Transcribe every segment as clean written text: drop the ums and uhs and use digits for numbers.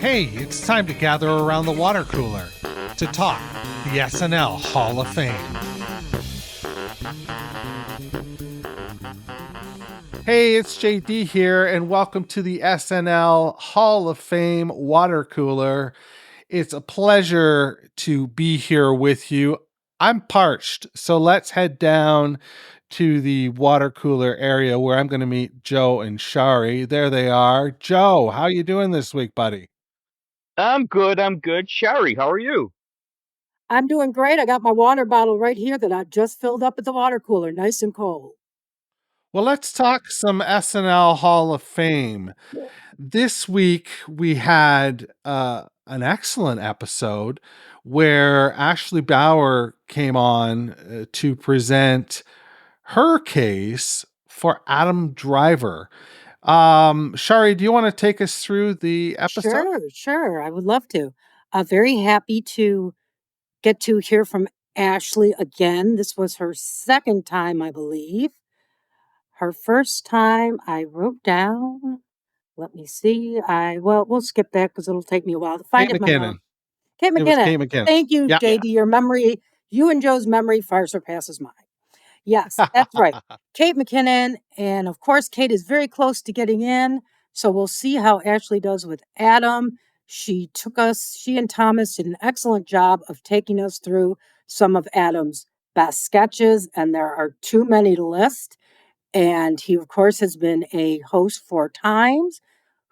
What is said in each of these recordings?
Hey, it's time to gather around the water cooler to talk the SNL Hall of Fame. Hey, it's JD here, and welcome to the SNL Hall of Fame water cooler. It's a pleasure to be here with you. I'm parched, so let's head down to the water cooler area where I'm going to meet Joe and Shari. There they are. Joe, how you doing this week, buddy? I'm good. Shari, how are you? I'm doing great. I got my water bottle right here that I just filled up at the water cooler, nice and cold. Well, let's talk some SNL Hall of Fame. This week we had an excellent episode where Ashley Bauer came on to present her case for Adam Driver. Shari, do you want to take us through the episode? Sure. I would love to. Very happy to get to hear from Ashley again. This was her second time, I believe. Her first time I wrote down. Let me see. We'll skip that because it'll take me a while to find Kate it. McKinnon. Kate It was Kate McKinnon. McKinnon. Thank you, Yeah. JD. Your memory, you and Joe's memory far surpasses mine. Yes, that's right. Kate McKinnon. And of course, Kate is very close to getting in. So we'll see how Ashley does with Adam. She and Thomas did an excellent job of taking us through some of Adam's best sketches. And there are too many to list. And he, of course, has been a host 4 times.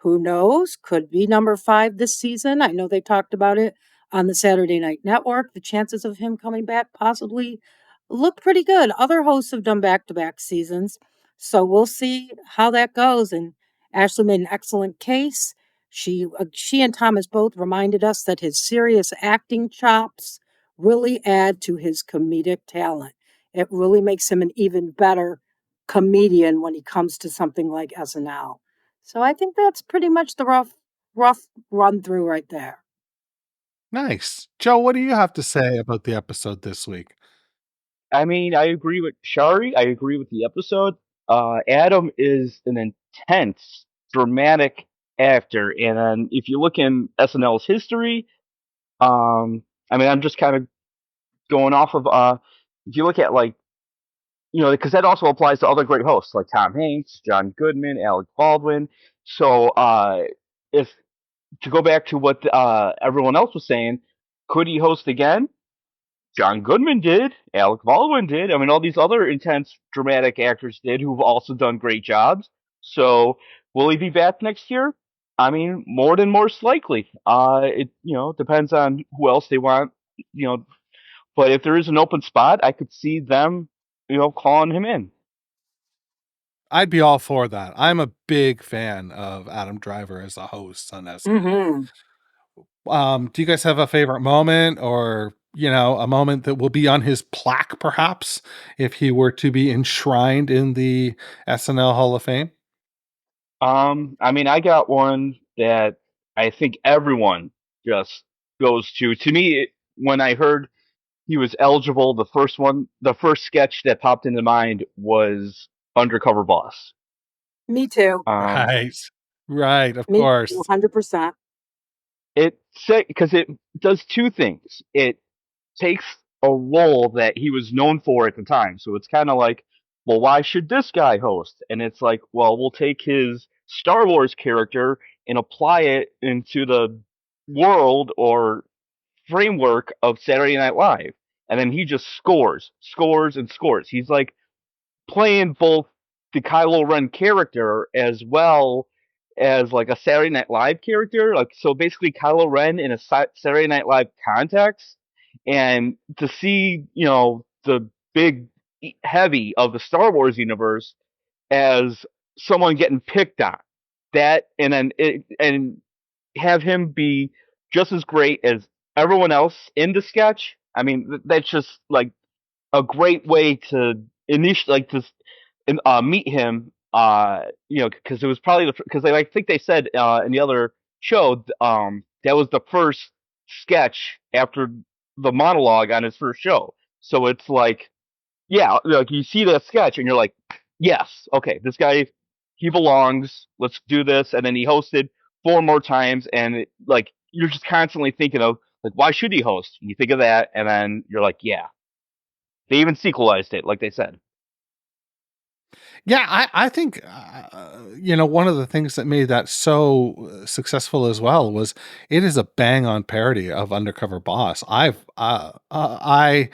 Who knows? Could be number 5 this season. I know they talked about it on the Saturday Night Network. The chances of him coming back possibly look pretty good. Other hosts have done back-to-back seasons. So we'll see how that goes. And Ashley made an excellent case. She and Thomas both reminded us that his serious acting chops really add to his comedic talent. It really makes him an even better comedian when he comes to something like SNL. So I think that's pretty much the rough run through right there. Nice. Joe, what do you have to say about the episode this week? I mean, I agree with Shari. I agree with the episode. Adam is an intense, dramatic actor, and if you look in SNL's history, I mean, I'm just kind of going off of if you look at because that also applies to other great hosts like Tom Hanks, John Goodman, Alec Baldwin. So, if to go back to what everyone else was saying, could he host again? John Goodman did. Alec Baldwin did. I mean, all these other intense, dramatic actors did who've also done great jobs. So, will he be back next year? I mean, more than most likely. It depends on who else they want. You know, but if there is an open spot, I could see them, calling him in. I'd be all for that. I'm a big fan of Adam Driver as a host on SNL. Do you guys have a favorite moment or, a moment that will be on his plaque, perhaps, if he were to be enshrined in the SNL Hall of Fame? I mean, I got one that I think everyone just goes to. To me, when I heard he was eligible, the first sketch that popped into mind was Undercover Boss. Me too. Right. Right, of Me course. too, 100%. Because it does two things. It takes a role that he was known for at the time. So it's kind of like, well, why should this guy host? And it's like, well, we'll take his Star Wars character and apply it into the world or framework of Saturday Night Live. And then he just scores, and scores. He's like playing both the Kylo Ren character as well as like a Saturday Night Live character. Like, so basically Kylo Ren in a Saturday Night Live context. And to see, the big heavy of the Star Wars universe as someone getting picked on, that, and have him be just as great as everyone else in the sketch. I mean, that's just like a great way to meet him. Because it was probably because I think they said in the other show, that was the first sketch after the monologue on his first show. So it's like, yeah, like you see that sketch and you're like, yes, okay, this guy, he belongs. Let's do this. And then he hosted 4 more times, and like you're just constantly thinking of like why should he host? You think of that, and then you're like, yeah. They even sequelized it, like they said. Yeah, I think one of the things that made that so successful as well was it is a bang on parody of Undercover Boss. I a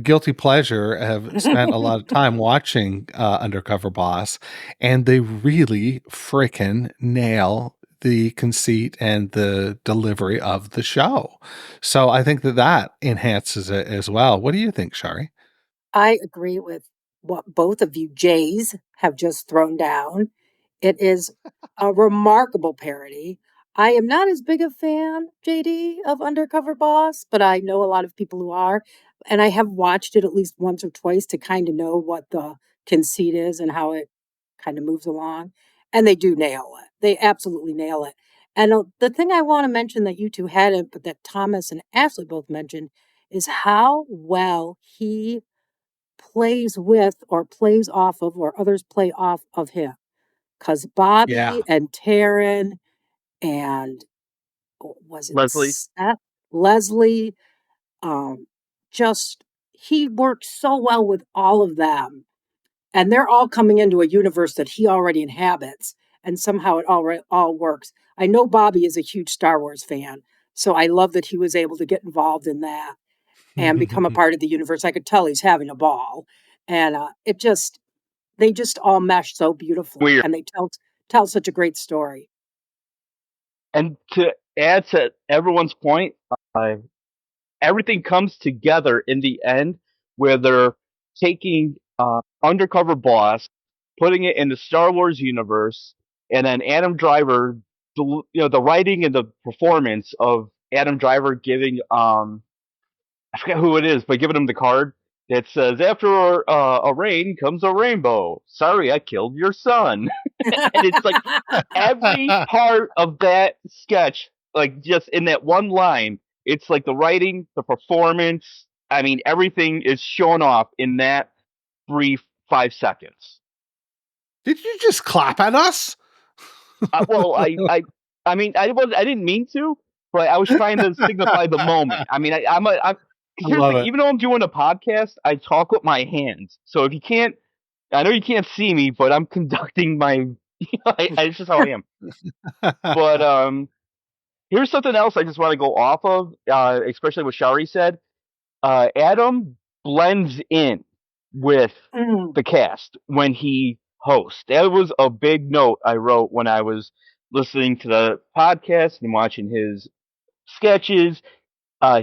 guilty pleasure have spent a lot of time watching Undercover Boss, and they really frickin' nail the conceit and the delivery of the show. So I think that enhances it as well. What do you think, Shari? I agree with what both of you Jays have just thrown down. It is a remarkable parody. I am not as big a fan, JD, of Undercover Boss, but I know a lot of people who are. And I have watched it at least once or twice to kind of know what the conceit is and how it kind of moves along. And they do nail it. They absolutely nail it. And the thing I want to mention that you two hadn't, but that Thomas and Ashley both mentioned, is how well he plays with or plays off of or others play off of him. Because Yeah. Bobby and Taryn and was it Leslie, Seth, Leslie, um, just he works so well with all of them. And they're all coming into a universe that he already inhabits. And somehow it all works. I know Bobby is a huge Star Wars fan. So I love that he was able to get involved in that and become a part of the universe. I could tell he's having a ball. And they just all mesh so beautifully weird. and they tell such a great story. And to add to everyone's point, uh, everything comes together in the end where they're taking Undercover Boss, putting it in the Star Wars universe, and then Adam Driver, the writing and the performance of Adam Driver giving I forget who it is, but giving him the card that says after a rain comes a rainbow. Sorry, I killed your son, and it's like every part of that sketch, like just in that one line, it's like the writing, the performance. I mean, everything is shown off in that brief 5 seconds. Did you just clap at us? Well, I mean, I didn't mean to, but I was trying to signify the moment. I mean, I because here's the love thing, it. even though I'm doing a podcast, I talk with my hands. So if you can't, I know you can't see me, but I'm conducting my. It's just how I am. But here's something else I just want to go off of, especially what Shari said. Adam blends in with Mm, the cast when he hosts. That was a big note I wrote when I was listening to the podcast and watching his sketches.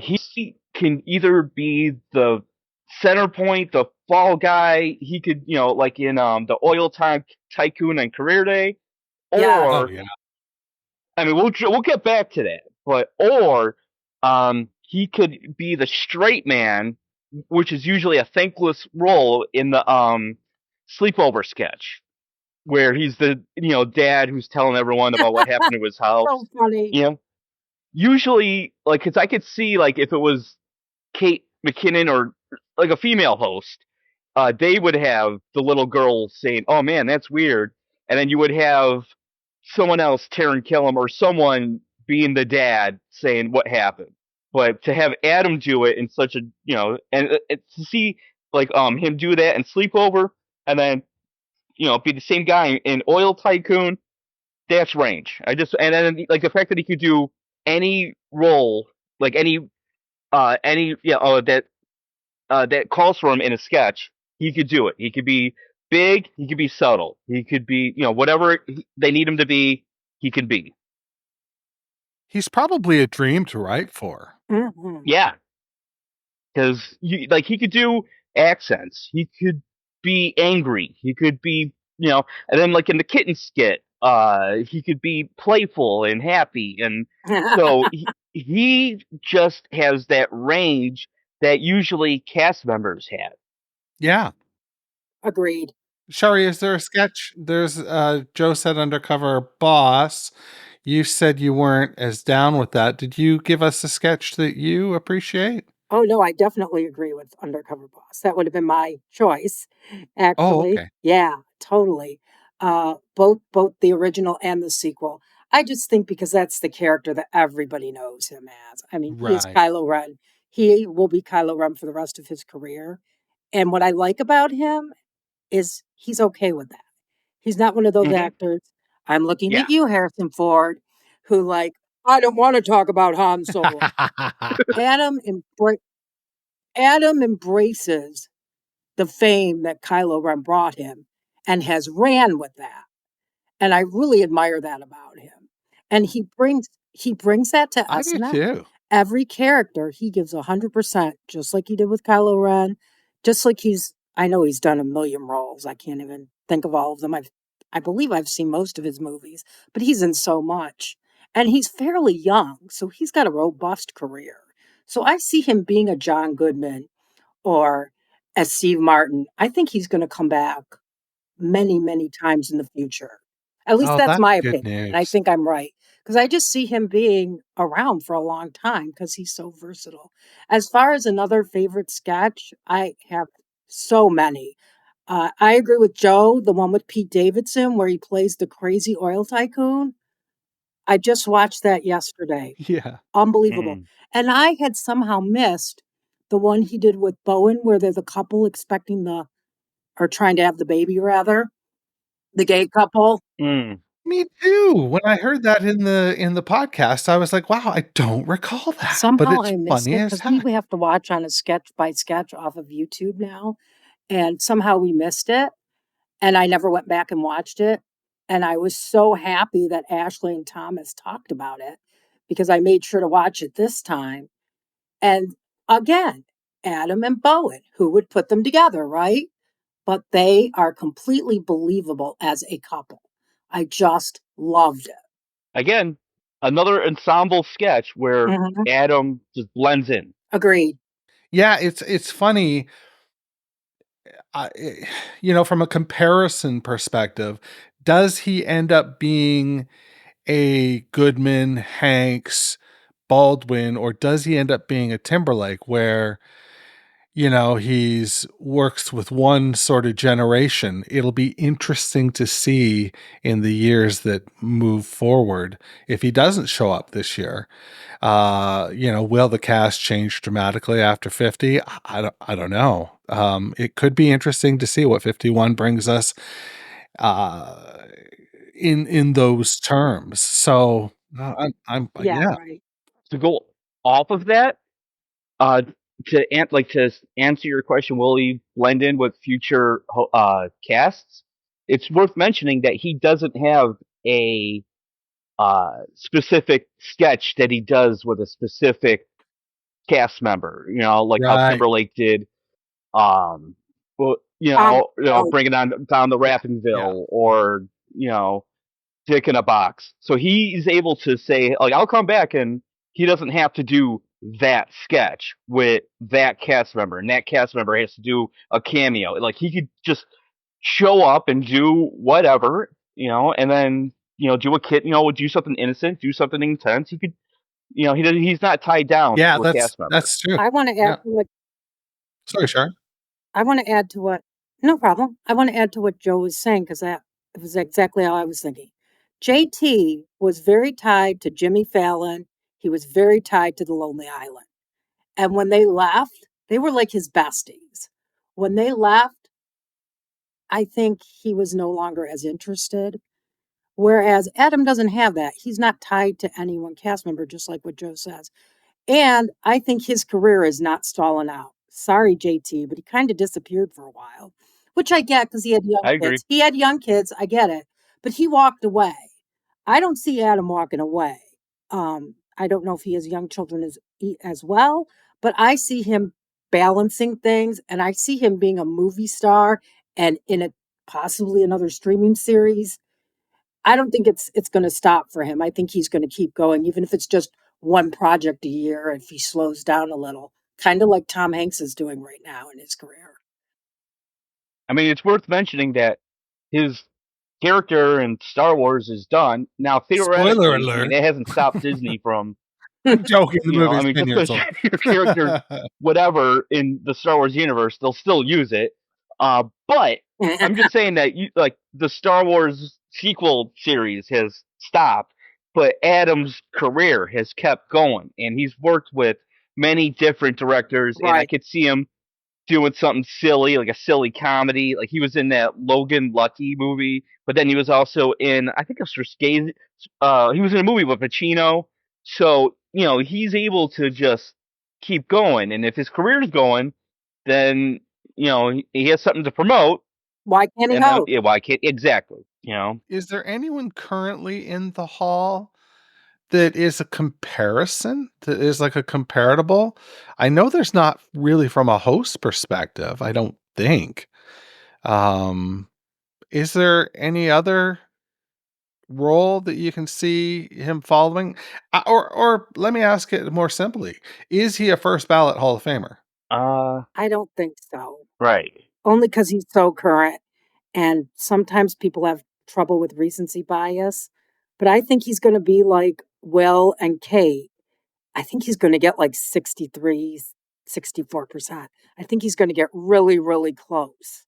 He can either be the center point, the fall guy. He could, like in the Oil Tycoon and Career Day, yes. Oh or yeah. I mean, we'll get back to that, but or he could be the straight man, which is usually a thankless role in the sleepover sketch, where he's the dad who's telling everyone about what happened to his So house. funny. You know, usually like because I could see like if it was Kate McKinnon or like a female host, they would have the little girl saying, "Oh man, that's weird," and then you would have someone else, Taron Killam, or someone being the dad saying what happened. But to have Adam do it in such a and to see like him do that and Sleepover, and then be the same guy in Oil Tycoon, that's range. And then like the fact that he could do any role, like any that calls for him in a sketch, he could do it. He could be big, he could be subtle, he could be whatever they need him to be, he could be. He's probably a dream to write for. Hmm. Yeah, because like he could do accents, he could be angry, he could be and then like in the kitten skit, he could be playful and happy, and so he just has that range that usually cast members have. Yeah. Agreed. Shari, is there a sketch? There's Joe said Undercover Boss. You said you weren't as down with that. Did you give us a sketch that you appreciate? Oh no, I definitely agree with Undercover Boss. That would have been my choice, Oh, actually. okay. Yeah, totally. Both the original and the sequel. I just think because that's the character that everybody knows him as. I mean, he is Right. Kylo Ren. He will be Kylo Ren for the rest of his career. And what I like about him is he's okay with that. He's not one of those Hmm. actors. I'm looking Yeah. at you, Harrison Ford, who like, I don't want to talk about Han Solo. Adam embra- Adam embraces the fame that Kylo Ren brought him and has ran with that. And I really admire that about him. And he brings that to I do SNL. too. Every character he gives 100%, just like he did with Kylo Ren, just like I know he's done a million roles. I can't even think of all of them. I believe I've seen most of his movies, but he's in so much. And he's fairly young, so he's got a robust career. So I see him being a John Goodman or as Steve Martin. I think he's going to come back many, many times in the future. At least Oh, that's that's my good opinion, and I news. think I'm right because I just see him being around for a long time because he's so versatile. As far as another favorite sketch, I have so many. I agree with Joe, the one with Pete Davidson where he plays the crazy oil tycoon. I just watched that yesterday. Yeah. Unbelievable. Mm. And I had somehow missed the one he did with Bowen where they're the couple expecting or trying to have the baby rather. The gay couple. Mm. Me too. When I heard that in the podcast, I was like, "Wow, I don't recall that," but Somehow it's I missed funny it as because we heck. we have to watch on a sketch by sketch off of YouTube now, and somehow we missed it, and I never went back and watched it, and I was so happy that Ashley and Thomas talked about it because I made sure to watch it this time, and again, Adam and Bowen, who would put them together, right? But they are completely believable as a couple. I just loved it. Again, another ensemble sketch where Mhm. Adam just blends in. Agreed. Yeah, it's funny, I from a comparison perspective, does he end up being a Goodman, Hanks, Baldwin, or does he end up being a Timberlake where he's works with one sort of generation? It'll be interesting to see in the years that move forward if he doesn't show up this year. Will the cast change dramatically after 50? I don't know. It could be interesting to see what 51 brings us uh in those terms. So Yeah, yeah, right. To go off of that, uh, to answer your question, will he blend in with future casts? It's worth mentioning that he doesn't have a specific sketch that he does with a specific cast member. Like how right. Timberlake did. Well, I know. bringing on down the Yeah, yeah. Rappinville, or you know, Dick in a Box. So he's able to say, like, I'll come back, and he doesn't have to do that sketch with that cast member, and that cast member has to do a cameo. Like, he could just show up and do whatever, and then, do a kid, do something innocent, do something intense. He could, he's not tied down Yeah, to a cast member. that's true. I wanna add Yeah. to what Sorry, Sharon. I wanna add to what no problem. I wanna add to what Joe was saying because that it was exactly how I was thinking. JT was very tied to Jimmy Fallon. He was very tied to the Lonely Island. And when they left, they were like his besties. When they left, I think he was no longer as interested. Whereas Adam doesn't have that. He's not tied to any one cast member, just like what Joe says. And I think his career is not stalling out. Sorry, JT, but he kind of disappeared for a while, which I get because he had young I agree. kids. He had young kids. I get it. But he walked away. I don't see Adam walking away. I don't know if he has young children as well, but I see him balancing things and I see him being a movie star and in a possibly another streaming series. I don't think it's gonna stop for him. I think he's gonna keep going, even if it's just one project a year if he slows down a little, kinda like Tom Hanks is doing right now in his career. I mean, it's worth mentioning that his character in Star Wars is done. Now, Spoiler theoretically, I mean, alert. that hasn't stopped Disney from, I'm joking, the I movie's mean, 10 just years because old. your character's whatever in the Star Wars universe, they'll still use it. But I'm just saying that the Star Wars sequel series has stopped. but Adam's career has kept going, and he's worked with many different directors, and I Right. could see him doing something silly, like a silly comedy. Like he was in that Logan Lucky movie, but then he was also in, I think it was Scorsese. He was in a movie with Pacino. So he's able to just keep going, and if his career's going, then he has something to promote, Why can't he and then host? why can't exactly? Is there anyone currently in the hall that is a comparison, that is like a comparable? I know there's not really from a host perspective, I don't think. Um, is there any other role that you can see him following? Or let me ask it more simply. Is he a first ballot Hall of Famer? I don't think so. Right. Only because he's so current, and sometimes people have trouble with recency bias, but I think he's gonna be like Will and Kate. I think he's gonna get like 63, 64%. I think he's gonna get really, really close.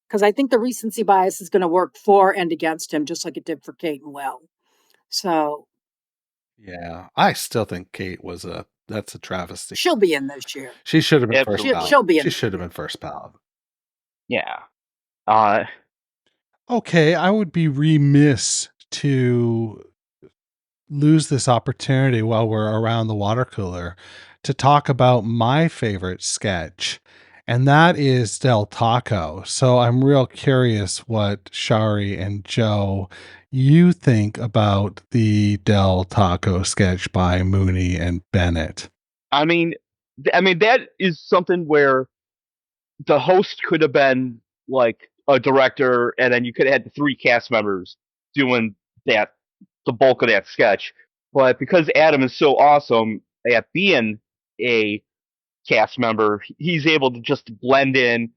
Because I think the recency bias is gonna work for and against him just like it did for Kate and Will. So, Yeah, I still think Kate that's a travesty. she'll be in this year. She should have been first She'll Absolutely. ballot. she'll be She in. should have been first ballot. Yeah. Uh, Okay, I would be remiss to lose this opportunity while we're around the water cooler to talk about my favorite sketch, and that is Del Taco. So I'm real curious what Shari and Joe you think about the Del Taco sketch by Mooney and Bennett. I mean, that is something where the host could have been like a director, and then you could have had the three cast members doing that, the bulk of that sketch. But because Adam is so awesome at being a cast member, he's able to just blend in,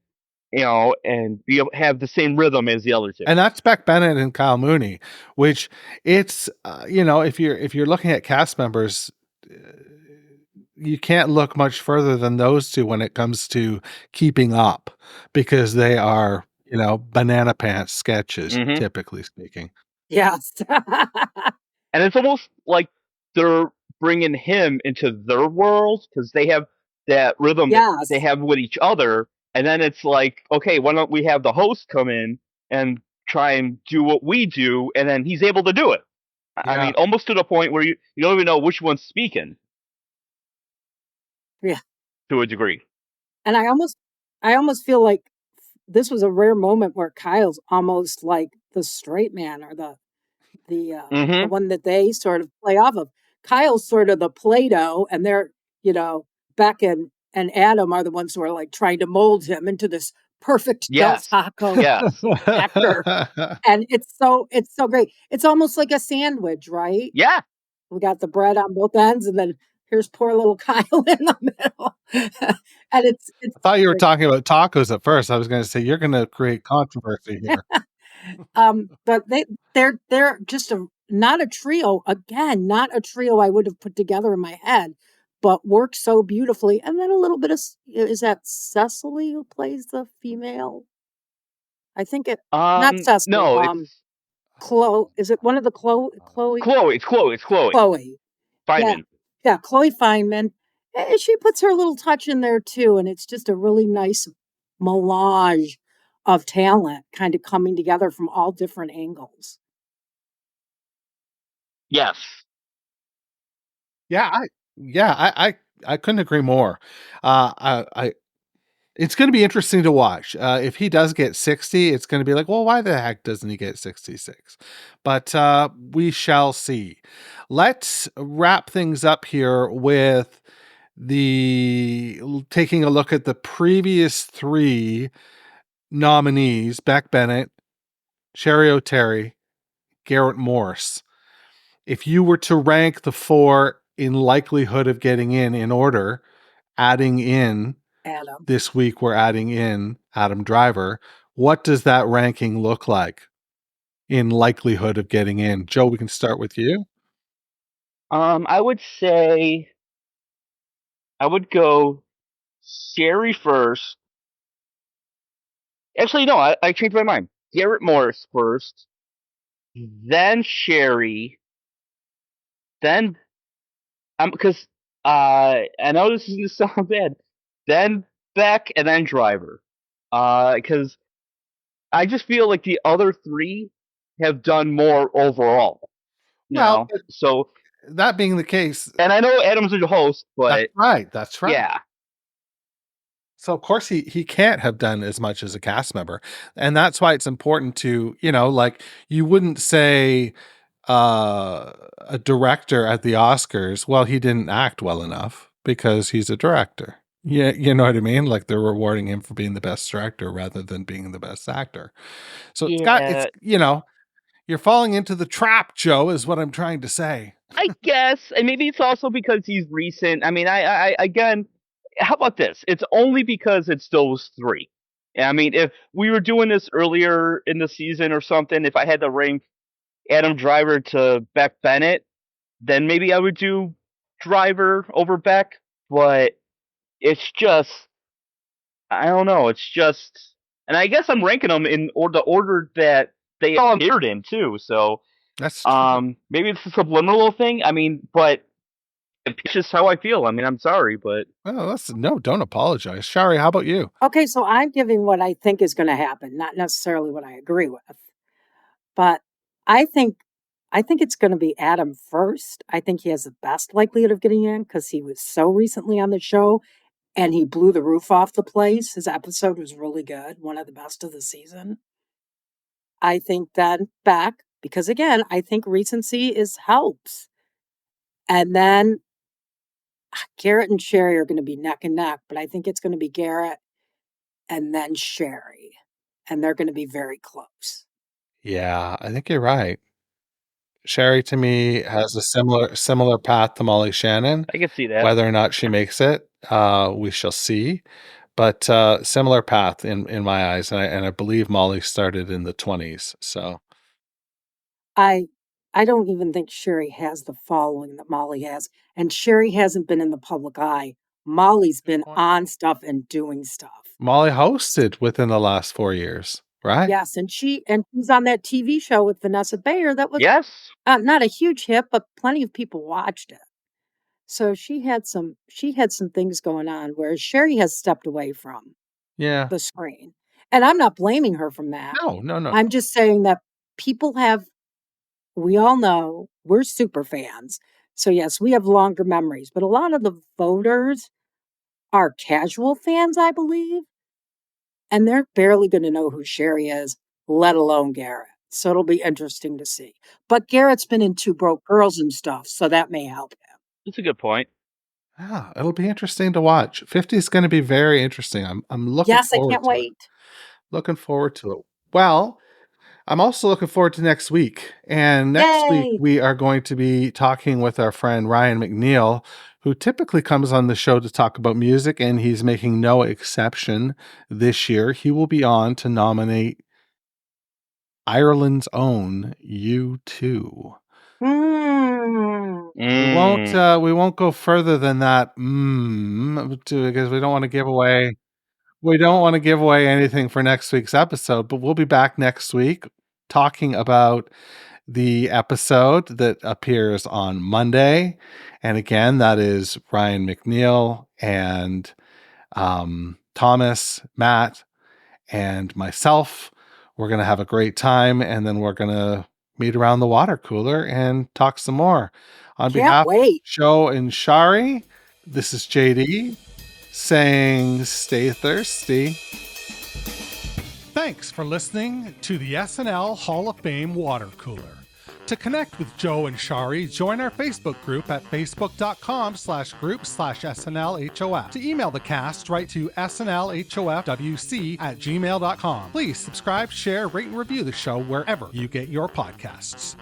and have the same rhythm as the other two. And that's Beck Bennett and Kyle Mooney, which it's if you're looking at cast members, uh, you can't look much further than those two when it comes to keeping up, because they are banana pants sketches, Hmm. typically speaking. Yes. And it's almost like they're bringing him into their world because they have that rhythm that they Yes. have with each other, and then it's like, okay, why don't we have the host come in and try and do what we do, and then he's able to do it. I Yeah. mean, almost to the point where you don't even know which one's speaking Yeah. to a degree. And I almost feel like this was a rare moment where Kyle's almost like the straight man, or the Hmm. one that they sort of play off of. Kyle's sort of the Play-Doh, and they're, you know, Beck and Adam are the ones who are like trying to mold him into this perfect Del Yes. Taco Yes. actor. And it's so great. It's almost like a sandwich, right? Yeah. We got the bread on both ends, and then here's poor little Kyle in the middle. And it's I thought you were talking about tacos at first. I was going to say you're going to create controversy here. but they're just not a trio, again, not a trio I would have put together in my head, but work so beautifully. And then a little bit of is that Cecily who plays the female? I think it not Cecily. No, it's Chloe, is it one of the Chloe? Chloe. It's Chloe. It's Chloe Chloe. Yeah. Feynman. Yeah, Chloe Feynman. She puts her little touch in there too, and it's just a really nice melange of talent kind of coming together from all different angles. Yes. Yeah, I couldn't agree more. I It's going to be interesting to watch. If he does get 60, it's going to be like, well, why the heck doesn't he get 66? But we shall see. Let's wrap things up here with taking a look at the previous three nominees: Beck Bennett, Sherry O'Terry, Garrett Morse. If you were to rank the four in likelihood of getting in order, adding in Adam. this week, we're adding in Adam Driver. What does that ranking look like in likelihood of getting in? Joe, we can start with you. I would say I would go Sherry first. Actually, no, I changed my mind. Garrett Morris first, then Sherry, then because I know this is gonna sound bad. Then Beck and then Driver, because I just feel like the other three have done more overall. Well, but So that being the case, and I know Adam's a host, that's but right. That's right. yeah, So of course he can't have done as much as a cast member. And that's why it's important to, like you wouldn't say a director at the Oscars, well, he didn't act well enough because he's a director. Yeah, you know what I mean? Like they're rewarding him for being the best director rather than being the best actor. So yeah. you're falling into the trap, Joe, is what I'm trying to say. I guess, and maybe it's also because he's recent. I mean, I again, how about this? It's only because it's those three. I mean, if we were doing this earlier in the season or something, if I had to rank Adam Driver to Beck Bennett, then maybe I would do Driver over Beck. But it's just, I don't know. It's just, and I guess I'm ranking them in the order that they all appeared in too. So That's true. maybe it's a subliminal thing. I mean, but it's just how I feel. I mean, I'm sorry, but Well, no, don't apologize. Shari, how about you? Okay, so I'm giving what I think is going to happen, not necessarily what I agree with. But I think it's going to be Adam first. I think he has the best likelihood of getting in because he was so recently on the show and he blew the roof off the place. His episode was really good, one of the best of the season. I think then Beck, because again, I think recency helps. And then Garrett and Shari are going to be neck and neck, but I think it's going to be Garrett and then Shari. And they're going to be very close. Yeah, I think you're right. Shari to me has a similar path to Molly Shannon. I can see that. Whether or not she makes it, we shall see. But similar path in my eyes, and I believe Molly started in the 20s. So I don't even think Shari has the following that Molly has. And Shari hasn't been in the public eye. Molly's been on stuff and doing stuff. Molly hosted within the last 4 years, right? Yes, and she's on that TV show with Vanessa Bayer that was Yes. not a huge hit, but plenty of people watched it. So she had some things going on, whereas Shari has stepped away from Yeah. the screen. And I'm not blaming her from that. No. I'm just saying that people have, we all know we're super fans. So yes, we have longer memories, but a lot of the voters are casual fans, I believe. And they're barely going to know who Shari is, let alone Garrett. So it'll be interesting to see. But Garrett's been in Two Broke Girls and stuff, so that may help him. That's a good point. Yeah, it'll be interesting to watch. 50 is going to be very interesting. I'm looking Yes, I forward can't to it. wait. Looking forward to it. Well, I'm also looking forward to next week. And next week, Yay! we are going to be talking with our friend Ryan McNeil, who typically comes on the show to talk about music, and he's making no exception this year. He will be on to nominate Ireland's own U2. We won't go further than that because we don't want to give away anything for next week's episode, but we'll be back next week talking about the episode that appears on Monday. And again, that is Ryan McNeil and Thomas, Matt, and myself. We're going to have a great time, and then we're going to meet around the water cooler and talk some more. On behalf of Joe and Shari, this is JD saying stay thirsty. Thanks for listening to the SNL Hall of Fame Water Cooler. To connect with Joe and Shari, join our Facebook group at facebook.com/group/SNLHOF. To email the cast, write to snlhofwc@gmail.com. Please subscribe, share, rate, and review the show wherever you get your podcasts.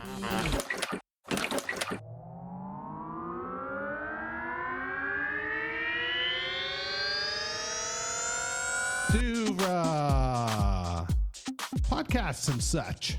To podcasts and such.